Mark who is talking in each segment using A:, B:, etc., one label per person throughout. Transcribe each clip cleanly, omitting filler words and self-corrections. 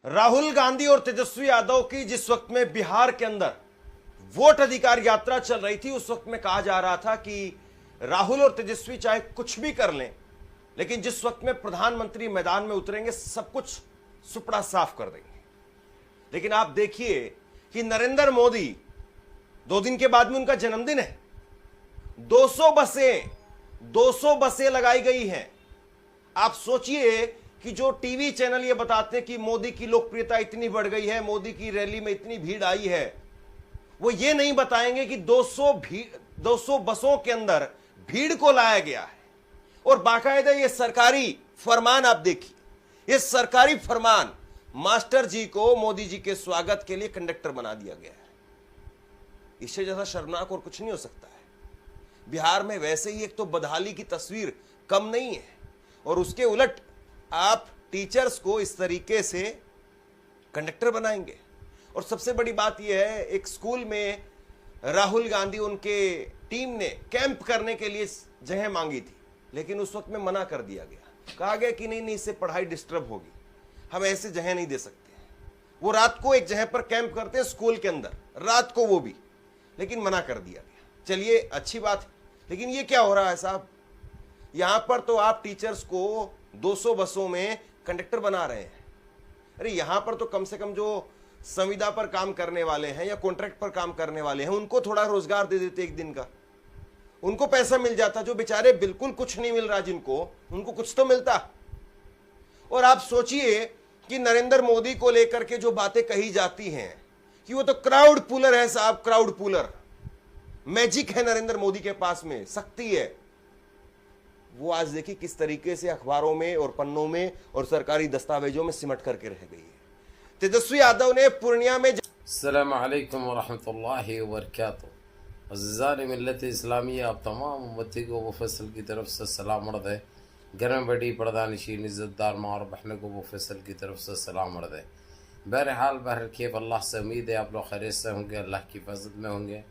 A: राहुल गांधी और तेजस्वी यादव की जिस वक्त में बिहार के अंदर वोट अधिकार यात्रा चल रही थी, उस वक्त में कहा जा रहा था कि राहुल और तेजस्वी चाहे कुछ भी कर लें, लेकिन जिस वक्त में प्रधानमंत्री मैदान में उतरेंगे सब कुछ सुपड़ा साफ कर देंगे। लेकिन आप देखिए कि नरेंद्र मोदी, 2 दिन के बाद में उनका जन्मदिन है, 200 बसें लगाई गई हैं। आप सोचिए कि जो टीवी चैनल ये बताते हैं कि मोदी की लोकप्रियता इतनी बढ़ गई है, मोदी की रैली में इतनी भीड़ आई है, वो ये नहीं बताएंगे कि 200 बसों के अंदर भीड़ को लाया गया है। और बाकायदा ये सरकारी फरमान आप देखिए, ये सरकारी फरमान मास्टर जी को मोदी जी के स्वागत के लिए कंडक्टर बना दिया गया है। इससे ज्यादा शर्मनाक और कुछ नहीं हो सकता है। बिहार में वैसे ही एक तो बदहाली की तस्वीर कम नहीं है, और उसके उलट आप टीचर्स को इस तरीके से कंडक्टर बनाएंगे। और सबसे बड़ी बात यह है, एक स्कूल में राहुल गांधी उनके टीम ने कैंप करने के लिए जगह मांगी थी, लेकिन उस वक्त में मना कर दिया गया। कहा गया कि नहीं, इससे पढ़ाई डिस्टर्ब होगी, हम ऐसे जगह नहीं दे सकते। वो रात को एक जगह पर कैंप करते हैं स्कूल के अंदर, रात को वो भी, लेकिन मना कर दिया गया। चलिए अच्छी बात है, लेकिन ये क्या हो रहा है साहब? यहां पर तो आप टीचर्स को 200 बसों में कंडक्टर बना रहे हैं। अरे यहां पर तो कम से कम जो संविदा पर काम करने वाले हैं या कॉन्ट्रैक्ट पर काम करने वाले हैं, उनको थोड़ा रोजगार दे देते एक दिन का, उनको पैसा मिल जाता। जो बेचारे बिल्कुल कुछ नहीं मिल रहा जिनको, उनको कुछ तो मिलता। और आप सोचिए कि नरेंद्र मोदी को लेकर के जो बातें कही जाती हैं कि वो तो क्राउड पुलर है साहब, क्राउड पुलर, मैजिक है नरेंद्र मोदी के पास में, शक्ति है। वो आज देखिए किस तरीके से अखबारों में और पन्नों में और सरकारी दस्तावेजों में सिमट करके रह गई है। तेजस्वी यादव ने पूर्णिया में
B: अस्सलाम वालेकुम वरहमतुल्लाहि वबरकातुहू। अज़ीज़ान मिल्लत इस्लामिया, आप तमाम उम्मती को वो फैसल की तरफ से सलाम अर्द है। घर में बड़ी पर्दानशीन इज़्ज़तदार माँ और बहनों को वो फैसल की तरफ से सलाम अर्द है। बहरहाल बहरकैफ अल्लाह से उम्मीद है आप लोग खैरियत से होंगे, अल्लाह की हिफाजत में होंगे।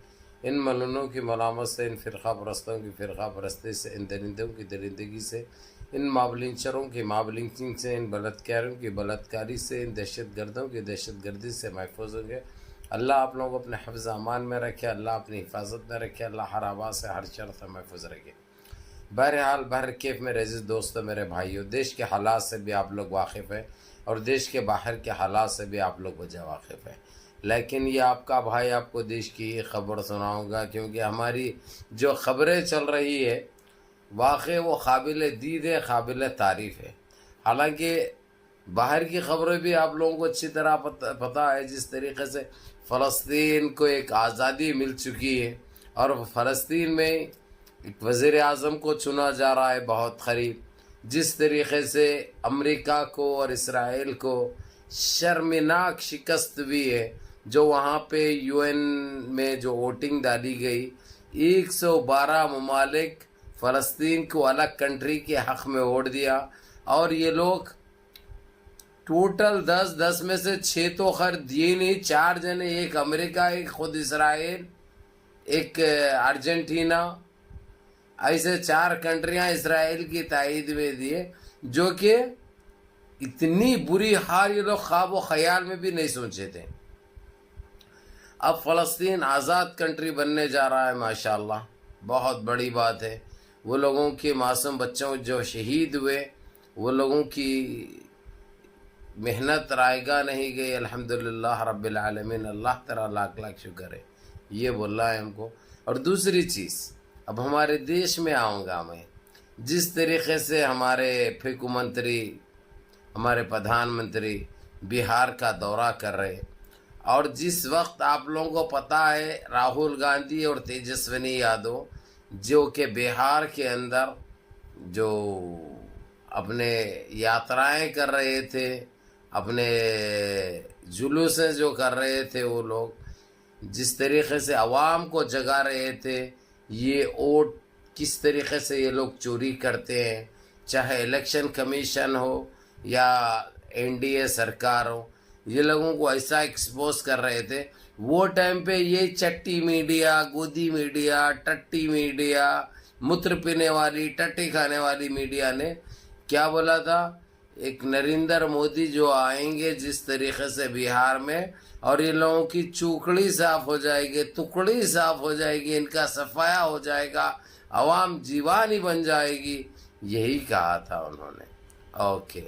B: इन मलूनों की मलामत से, इन फ़िरक़ा परस्तों की फ़िरक़ा परस्ती से, इन दरिंदों की दरिंदगी से, इन माबलिंचरों की माबलिंचिंग से, इन बलात्कारियों की बलात्कारी से, इन दहशत गर्दों की दहशत गर्दी से महफूज होंगे। अल्लाह आप लोगों को अपने हिफ्ज़ अमान में रखे, अल्लाह अपनी हिफाजत में रखे, अल्लाह हर आवाज़ से हर शर से महफूज रखे। बहरहाल बहरकैफ मेरे अज़ीज़ दोस्तों, मेरे भाइयों, देश के हालात से भी आप लोग वाकिफ़ हैं और देश के बाहर के हालात से भी आप लोग वजह वाकिफ़ हैं। लेकिन ये आपका भाई आपको देश की ख़बर सुनाऊंगा, क्योंकि हमारी जो ख़बरें चल रही है वाक़ई वो काबिल दीद है, काबिल तारीफ़ है। हालांकि बाहर की ख़बरें भी आप लोगों को अच्छी तरह पता है, जिस तरीके से फ़लस्तीन को एक आज़ादी मिल चुकी है और फ़लस्तीन में एक वज़ीर आज़म को चुना जा रहा है बहुत करीब, जिस तरीके से अमेरिका को और इसराइल को शर्मनाक शिकस्त भी है। जो वहाँ पे यूएन में जो वोटिंग डाली गई, 112 ममालिक फ़लस्तीन को अलग कंट्री के हक़ में वोट दिया, और ये लोग टोटल 10 में से 6 तो खैर दिए नहीं, 4 जने, एक अमेरिका, एक खुद इसराइल, एक अर्जेंटीना, ऐसे 4 कंट्रियाँ इसराइल की तायद में दिए, जो कि इतनी बुरी हाल ये लोग ख्वाब व ख्याल में भी नहीं सोचे थे। अब फ़लस्तीन आज़ाद कंट्री बनने जा रहा है, माशाअल्लाह, बहुत बड़ी बात है। वो लोगों के मासूम बच्चों जो शहीद हुए, वो लोगों की मेहनत रायगा नहीं गई। अल्हम्दुलिल्लाह रब्बिल आलमीन, अल्लाह तेरा लाख लाख शुक्र है, ये बोल रहा है हमको। और दूसरी चीज़, अब हमारे देश में आऊँगा मैं, जिस तरीके से हमारे फिक मंत्री, हमारे प्रधानमंत्री बिहार का दौरा कर रहे, और जिस वक्त आप लोगों को पता है राहुल गांधी और तेजस्वी यादव जो कि बिहार के अंदर जो अपने यात्राएं कर रहे थे, अपने जुलूसें जो कर रहे थे, वो लोग जिस तरीके से आवाम को जगा रहे थे, ये वोट किस तरीके से ये लोग चोरी करते हैं, चाहे इलेक्शन कमीशन हो या एनडीए सरकार हो, ये लोगों को ऐसा एक्सपोज कर रहे थे। वो टाइम पे ये चट्टी मीडिया, गोदी मीडिया, टट्टी मीडिया, मूत्र पीने वाली, टट्टी खाने वाली मीडिया ने क्या बोला था, एक नरेंद्र मोदी जो आएंगे जिस तरीके से बिहार में, और ये लोगों की चूकड़ी साफ हो जाएगी, टुकड़ी साफ हो जाएगी, इनका सफाया हो जाएगा, अवाम जीवानी बन जाएगी, यही कहा था उन्होंने। ओके,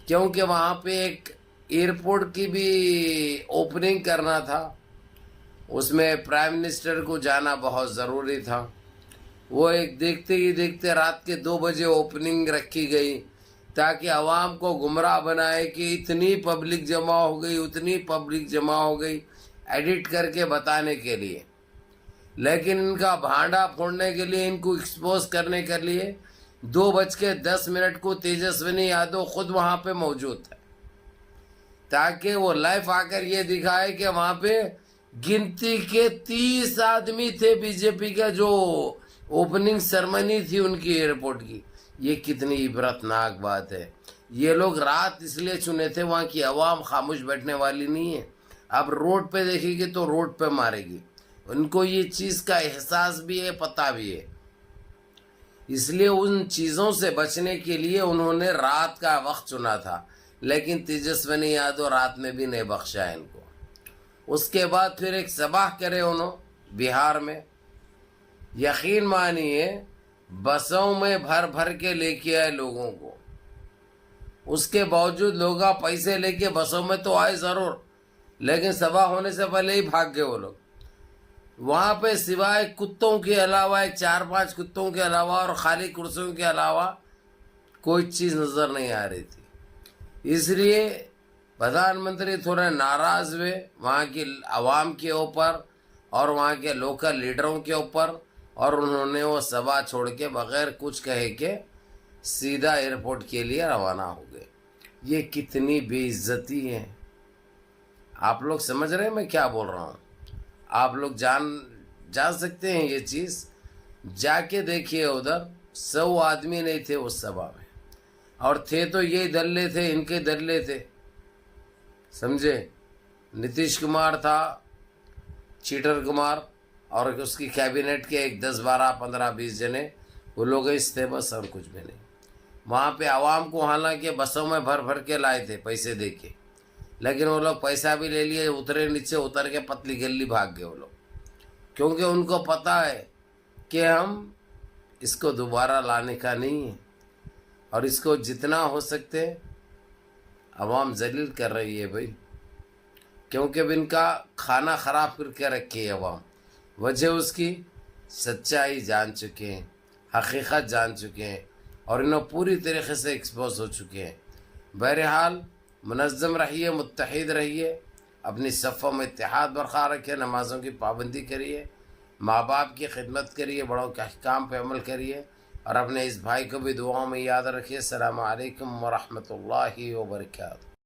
B: क्योंकि वहाँ पे एक एयरपोर्ट की भी ओपनिंग करना था, उसमें प्राइम मिनिस्टर को जाना बहुत ज़रूरी था। वो एक देखते ही देखते रात के 2 बजे ओपनिंग रखी गई ताकि आवाम को गुमराह बनाए कि इतनी पब्लिक जमा हो गई, उतनी पब्लिक जमा हो गई, एडिट करके बताने के लिए। लेकिन इनका भांडा फोड़ने के लिए, इनको एक्सपोज करने के लिए 2:10 को तेजस्विनी यादव खुद वहाँ पे मौजूद है ताकि वो लाइव आकर ये दिखाए कि वहाँ पे गिनती के 30 आदमी थे बीजेपी का, जो ओपनिंग सेरेमनी थी उनकी एयरपोर्ट की। ये कितनी इबरतनाक बात है। ये लोग रात इसलिए चुने थे, वहाँ की आवाम खामोश बैठने वाली नहीं है। अब रोड पे देखेगी तो रोड पे मारेगी। उनको ये चीज़ का एहसास भी है, पता भी है। इसलिए उन चीज़ों से बचने के लिए उन्होंने रात का वक्त चुना था, लेकिन तेजस्विनी यादव रात में भी नहीं बख्शा इनको। उसके बाद फिर एक सभा करे उन्होंने बिहार में, यकीन मानिए बसों में भर भर के लेके आए लोगों को। उसके बावजूद लोग पैसे लेके बसों में तो आए ज़रूर, लेकिन सभा होने से पहले ही भाग गए वो लोग। वहाँ पे सिवाय कुत्तों के अलावा, 4-5 कुत्तों के अलावा और खाली कुर्सियों के अलावा कोई चीज़ नज़र नहीं आ रही थी। इसलिए प्रधानमंत्री थोड़े नाराज़ हुए वहाँ की आवाम के ऊपर और वहाँ के लोकल लीडरों के ऊपर, और उन्होंने वो सभा छोड़ के बगैर कुछ कहे के सीधा एयरपोर्ट के लिए रवाना हो गए। ये कितनी बेइज्जती है। आप लोग समझ रहे हैं मैं क्या बोल रहा हूँ? आप लोग जान सकते हैं ये चीज़। जाके देखिए, उधर 100 आदमी नहीं थे उस सभा में, और थे तो ये दल्ले थे, इनके दल्ले थे, समझे। नीतीश कुमार था, चीटर कुमार, और उसकी कैबिनेट के एक 10, 12, 15, 20 जने, वो लोग इस थे, बस और कुछ भी नहीं। वहाँ पे आवाम को हालांकि बसों में भर भर के लाए थे पैसे दे के, लेकिन वो लोग पैसा भी ले लिए, उतरे, नीचे उतर के पतली गली भाग गए वो लोग, क्योंकि उनको पता है कि हम इसको दोबारा लाने का नहीं है, और इसको जितना हो सकते आवाम जलील कर रही है भाई, क्योंकि अब इनका खाना ख़राब करके रखी है आवाम। वजह उसकी सच्चाई जान चुके हैं, हकीकत जान चुके हैं, और इन्हें पूरी तरीके से एक्सपोज हो चुके हैं। बहरहाल मुनज़्ज़म रहिए, मुत्तहिद रहिए, अपनी सफ़ों में इत्तेहाद बरक़रार रखिए, नमाज़ों की पाबंदी करिए, माँ बाप की खिदमत करिए, बड़ों के अहकाम पे अमल करिए, और अपने इस भाई को भी दुआओं में याद रखिए। अस्सलामु अलैकुम व रहमतुल्लाहि व बरकातहू।